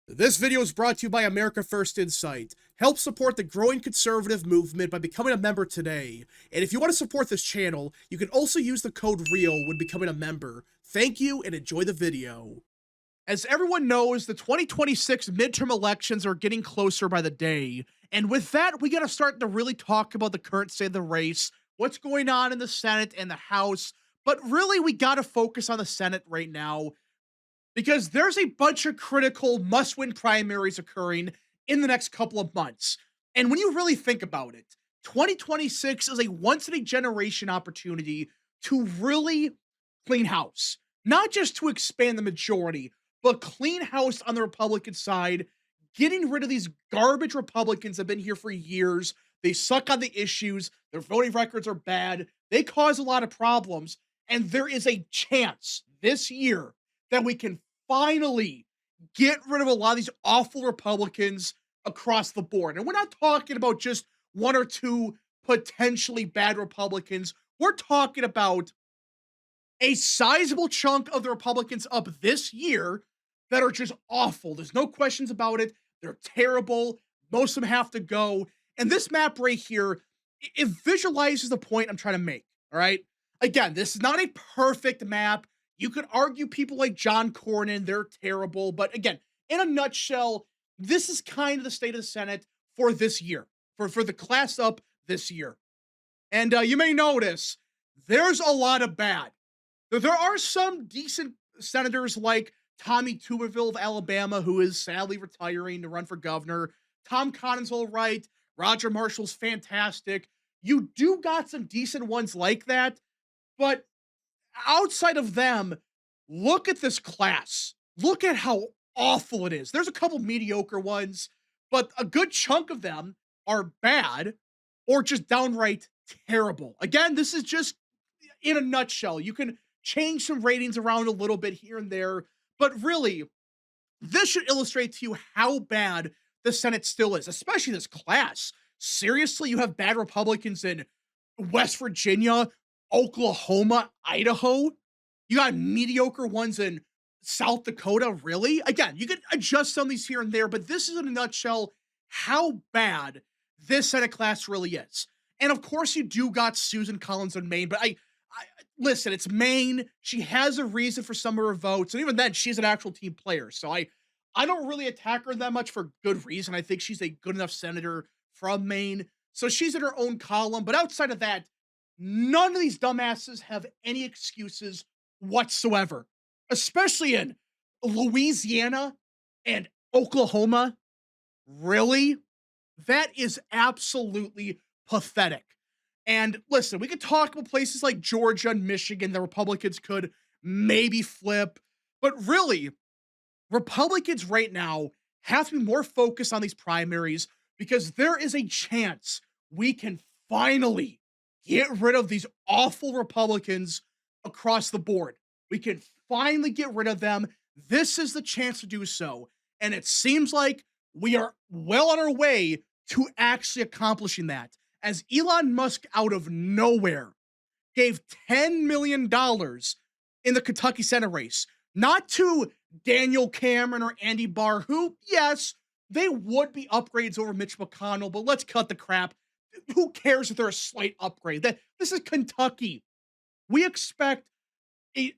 This video is brought to you by America First Insight. Help support the growing conservative movement by becoming a member today. And if you want to support this channel, you can also use the code REAL when becoming a member. Thank you and enjoy the video. As everyone knows, the 2026 midterm elections are getting closer by the day. And with that, we got to start to really talk about the current state of the race, what's going on in the Senate and the House. But really, we got to focus on the Senate right now because there's a bunch of critical must-win primaries occurring in the next couple of months. And when you really think about it, 2026 is a once-in-a-generation opportunity to really clean house. Not just to expand the majority, but clean house on the Republican side, getting rid of these garbage Republicans that have been here for years. They suck on the issues. Their voting records are bad. They cause a lot of problems. And there is a chance this year that we can finally get rid of a lot of these awful Republicans across the board. And we're not talking about just one or two potentially bad Republicans. We're talking about a sizable chunk of the Republicans up this year that are just awful. There's no questions about it. They're terrible. Most of them have to go. And this map right here, it visualizes the point I'm trying to make. All right. Again, this is not a perfect map. You could argue people like John Cornyn, they're terrible. But again, in a nutshell, this is kind of the state of the Senate for this year, for the class up this year. And you may notice there's a lot of bad. There are some decent senators like Tommy Tuberville of Alabama, who is sadly retiring to run for governor. Tom Cotton's all right. Roger Marshall's fantastic. You do got some decent ones like that. But outside of them, look at this class. Look at how awful it is. There's a couple mediocre ones, but a good chunk of them are bad or just downright terrible. Again, this is just in a nutshell. You can change some ratings around a little bit here and there, but really, this should illustrate to you how bad the Senate still is, especially this class. Seriously, you have bad Republicans in West Virginia, Oklahoma, Idaho. You got mediocre ones in South Dakota. Really? Again, you can adjust some of these here and there, but this is in a nutshell how bad this Senate class really is. And of course, you do got Susan Collins in Maine, but I listen, it's Maine. She has a reason for some of her votes, and even then, she's an actual team player. So I don't really attack her that much for good reason. I think she's a good enough senator from Maine, so she's in her own column. But outside of that, none of these dumbasses have any excuses whatsoever, especially in Louisiana and Oklahoma. Really? That is absolutely pathetic. And listen, we could talk about places like Georgia and Michigan that Republicans could maybe flip, but really, Republicans right now have to be more focused on these primaries because there is a chance we can finally get rid of these awful Republicans across the board. We can finally get rid of them. This is the chance to do so. And it seems like we are well on our way to actually accomplishing that. As Elon Musk out of nowhere gave $10 million in the Kentucky Senate race, not to Daniel Cameron or Andy Barr, who, yes, they would be upgrades over Mitch McConnell, but let's cut the crap. Who cares if they're a slight upgrade? This is Kentucky. We expect a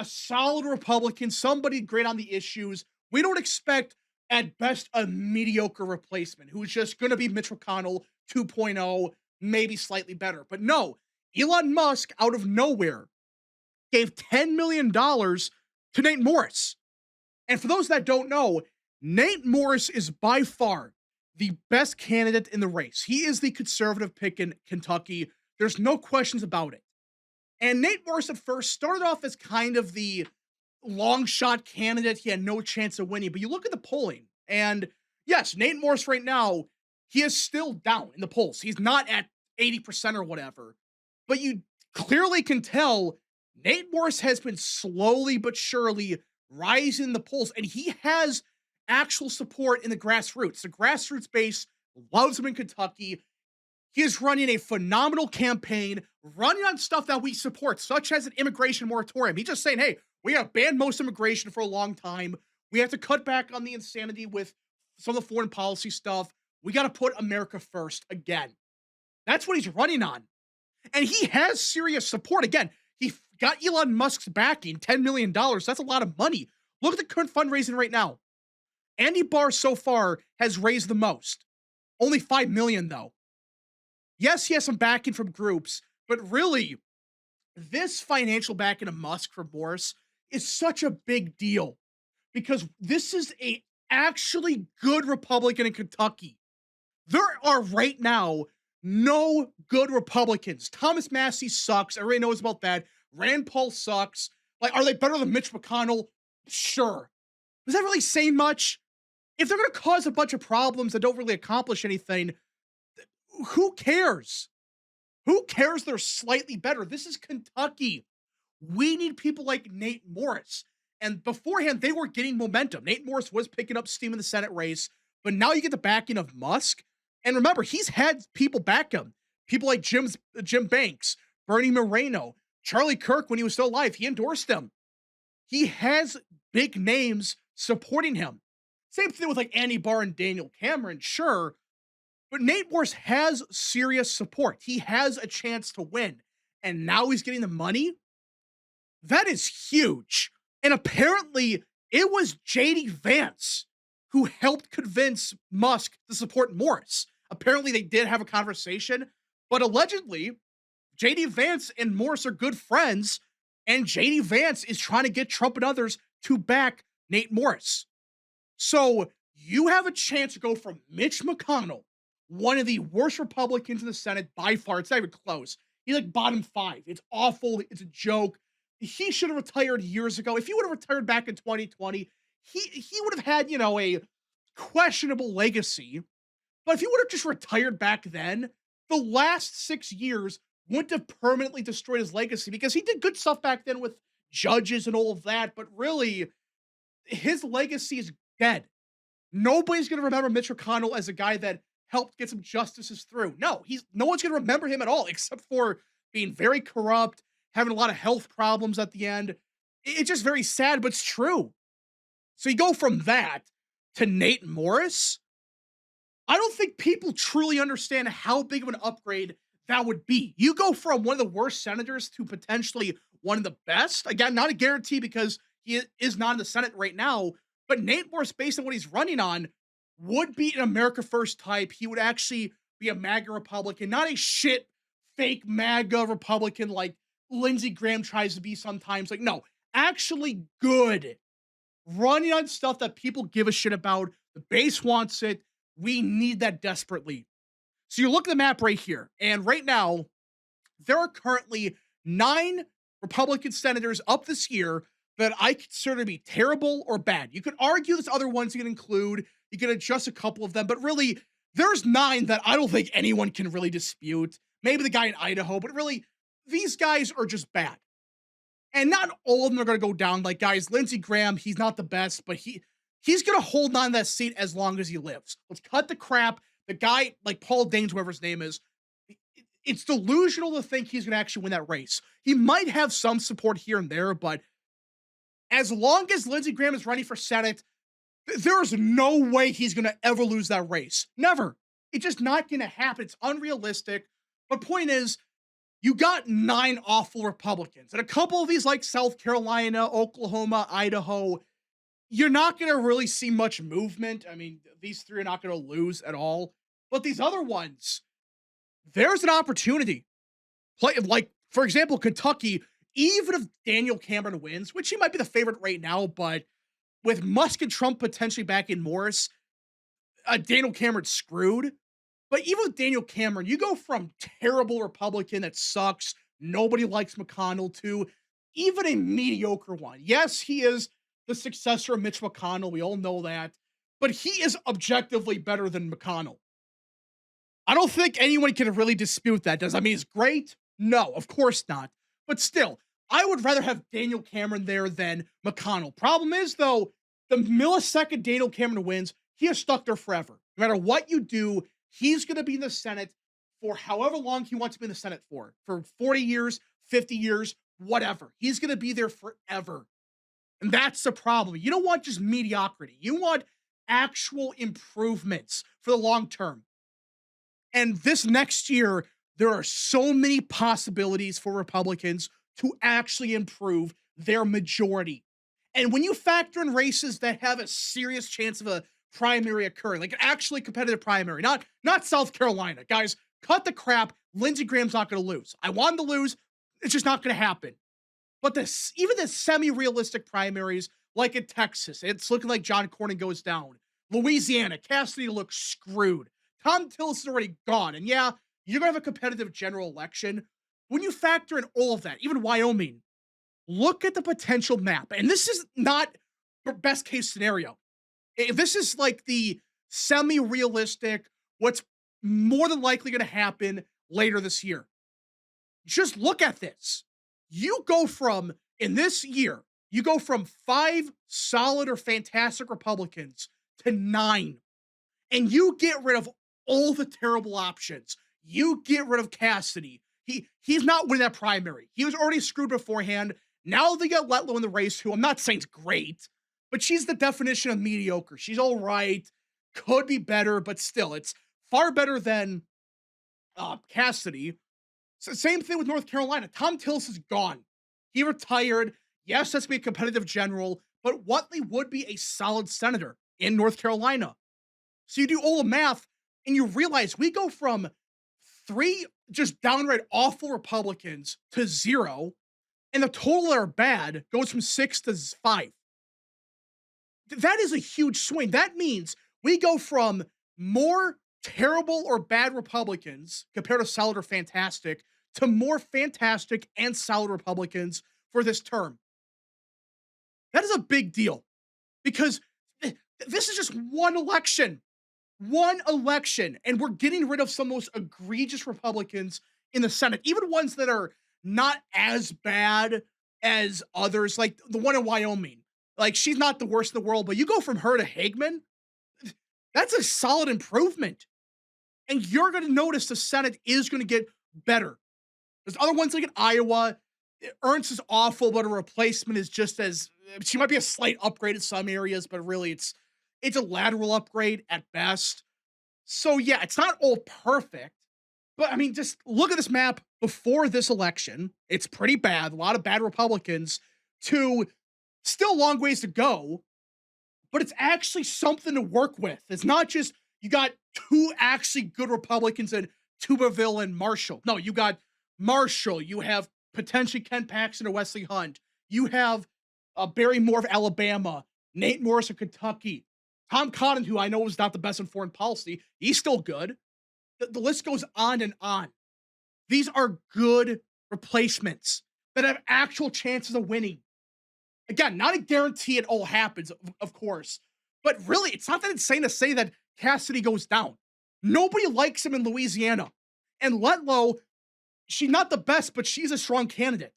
solid Republican, somebody great on the issues. We don't expect, at best, a mediocre replacement who's just going to be Mitch McConnell 2.0, maybe slightly better. But no, Elon Musk, out of nowhere, gave $10 million to Nate Morris. And for those that don't know, Nate Morris is by far the best candidate in the race. He is the conservative pick in Kentucky. There's no questions about it. And Nate Morris at first started off as kind of the long shot candidate. He had no chance of winning. But you look at the polling, and yes, Nate Morris right now, he is still down in the polls. He's not at 80% or whatever. But you clearly can tell Nate Morris has been slowly but surely rising in the polls, and he has actual support in the grassroots. The grassroots base loves him in Kentucky. He is running a phenomenal campaign, running on stuff that we support, such as an immigration moratorium. He's just saying, hey, we have banned most immigration for a long time. We have to cut back on the insanity with some of the foreign policy stuff. We got to put America first again. That's what he's running on. And he has serious support. Again, he got Elon Musk's backing, $10 million. That's a lot of money. Look at the current fundraising right now. Andy Barr so far has raised the most. Only $5 million, though. Yes, he has some backing from groups, but really, this financial backing of Musk for Boris is such a big deal because this is a actually good Republican in Kentucky. There are right now no good Republicans. Thomas Massey sucks. Everybody knows about that. Rand Paul sucks. Like, are they better than Mitch McConnell? Sure. Does that really say much? If they're going to cause a bunch of problems that don't really accomplish anything, who cares? Who cares they're slightly better? This is Kentucky. We need people like Nate Morris. And beforehand, they were getting momentum. Nate Morris was picking up steam in the Senate race, but now you get the backing of Musk. And remember, he's had people back him. People like Jim Banks, Bernie Moreno, Charlie Kirk, when he was still alive, he endorsed him. He has big names supporting him. Same thing with like Andy Barr and Daniel Cameron, sure. But Nate Morris has serious support. He has a chance to win. And now he's getting the money. That is huge. And apparently, it was JD Vance who helped convince Musk to support Morris. Apparently, they did have a conversation, but allegedly, JD Vance and Morris are good friends, and JD Vance is trying to get Trump and others to back Nate Morris. So you have a chance to go from Mitch McConnell, one of the worst Republicans in the Senate by far. It's not even close. He's like bottom 5. It's awful. It's a joke. He should have retired years ago. If he would have retired back in 2020, he would have had, a questionable legacy. But if he would have just retired back then, the last 6 years wouldn't have permanently destroyed his legacy because he did good stuff back then with judges and all of that. But really, his legacy is dead. Nobody's going to remember Mitch McConnell as a guy that helped get some justices through. No one's going to remember him at all, except for being very corrupt, having a lot of health problems at the end. It's just very sad, but it's true. So you go from that to Nate Morris. I don't think people truly understand how big of an upgrade that would be. You go from one of the worst senators to potentially one of the best. Again, not a guarantee because he is not in the Senate right now, but Nate Morris, based on what he's running on, would be an America First type. He would actually be a MAGA Republican, not a shit fake MAGA Republican like Lindsey Graham tries to be sometimes. Like, no, actually good. Running on stuff that people give a shit about. The base wants it. We need that desperately. So you look at the map right here, and right now, there are currently 9 Republican senators up this year that I consider to be terrible or bad. You could argue there's other ones you can include. You can adjust a couple of them, but really, there's 9 that I don't think anyone can really dispute. Maybe the guy in Idaho, but really, these guys are just bad. And not all of them are going to go down. Like, guys, Lindsey Graham, he's not the best, but he's going to hold on to that seat as long as he lives. Let's cut the crap. The guy, like Paul Daines, whoever his name is, it's delusional to think he's going to actually win that race. He might have some support here and there, but as long as Lindsey Graham is running for Senate, there is no way he's going to ever lose that race. Never. It's just not going to happen. It's unrealistic. But point is, you got 9 awful Republicans. And a couple of these, like South Carolina, Oklahoma, Idaho, you're not going to really see much movement. I mean, these 3 are not going to lose at all. But these other ones, there's an opportunity. Like, for example, Kentucky, even if Daniel Cameron wins, which he might be the favorite right now, but with Musk and Trump potentially backing Morris, Daniel Cameron's screwed. But even with Daniel Cameron, you go from terrible Republican that sucks, nobody likes McConnell, to even a mediocre one. Yes, he is the successor of Mitch McConnell. We all know that. But he is objectively better than McConnell. I don't think anyone can really dispute that. Does that mean he's great? No, of course not. But still, I would rather have Daniel Cameron there than McConnell. Problem is, though, the millisecond Daniel Cameron wins, he is stuck there forever. No matter what you do, he's going to be in the Senate for however long he wants to be in the Senate for 40 years, 50 years, whatever. He's going to be there forever. And that's the problem. You don't want just mediocrity. You want actual improvements for the long term. And this next year, there are so many possibilities for Republicans to actually improve their majority. And when you factor in races that have a serious chance of a primary occurring, like an actually competitive primary, not South Carolina, guys, cut the crap. Lindsey Graham's not going to lose. I want him to lose. It's just not going to happen. But even the semi-realistic primaries, like in Texas, it's looking like John Cornyn goes down. Louisiana, Cassidy looks screwed. Tom Tillis is already gone. And yeah, you're going to have a competitive general election. When you factor in all of that, even Wyoming, look at the potential map. And this is not the best case scenario. If this is like the semi-realistic, what's more than likely going to happen later this year. Just look at this. You go from, in this year, you go from 5 solid or fantastic Republicans to 9. And you get rid of all the terrible options. You get rid of Cassidy. He's not winning that primary. He was already screwed beforehand. Now they got Letlow in the race, who I'm not saying is great, but she's the definition of mediocre. She's all right, could be better, but still, it's far better than Cassidy. So same thing with North Carolina. Tom Tillis is gone. He retired. Yes, that's be a competitive general, but Whatley would be a solid senator in North Carolina. So you do all the math and you realize we go from 3 just downright awful Republicans to 0, and the total that are bad goes from 6 to 5. That is a huge swing. That means we go from more terrible or bad Republicans compared to solid or fantastic to more fantastic and solid Republicans for this term. That is a big deal because this is just one election. One election, and we're getting rid of some of the most egregious Republicans in the Senate, even ones that are not as bad as others, like the one in Wyoming. Like, she's not the worst in the world, but you go from her to Hagman, that's a solid improvement. And you're going to notice the Senate is going to get better. There's other ones like in Iowa. Ernst is awful, but a replacement is just as, she might be a slight upgrade in some areas, but really it's a lateral upgrade at best. So yeah, it's not all perfect, but I mean, just look at this map before this election. It's pretty bad. A lot of bad Republicans to still long ways to go, but it's actually something to work with. It's not just you got 2 actually good Republicans in Tuberville and Marshall. No, you got Marshall. You have potentially Ken Paxton or Wesley Hunt. You have Barry Moore of Alabama, Nate Morris of Kentucky, Tom Cotton, who I know is not the best in foreign policy. He's still good. The list goes on and on. These are good replacements that have actual chances of winning. Again, not a guarantee it all happens, of course. But really, it's not that insane to say that Cassidy goes down. Nobody likes him in Louisiana. And Letlow, she's not the best, but she's a strong candidate.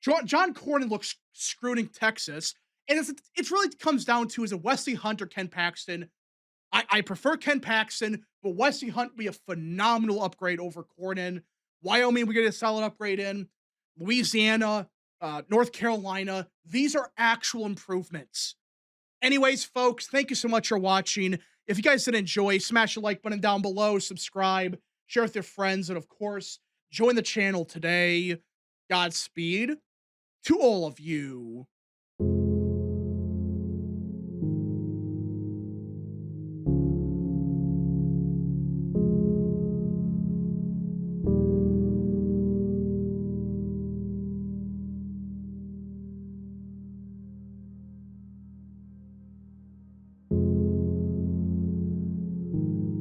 John Cornyn looks screwed in Texas. And it really comes down to, is it Wesley Hunt or Ken Paxton? I prefer Ken Paxton, but Wesley Hunt would be a phenomenal upgrade over Cornyn. Wyoming, we get a solid upgrade in. Louisiana, North Carolina, these are actual improvements. Anyways, folks, thank you so much for watching. If you guys did enjoy, smash the like button down below, subscribe, share with your friends, and of course, join the channel today. Godspeed to all of you.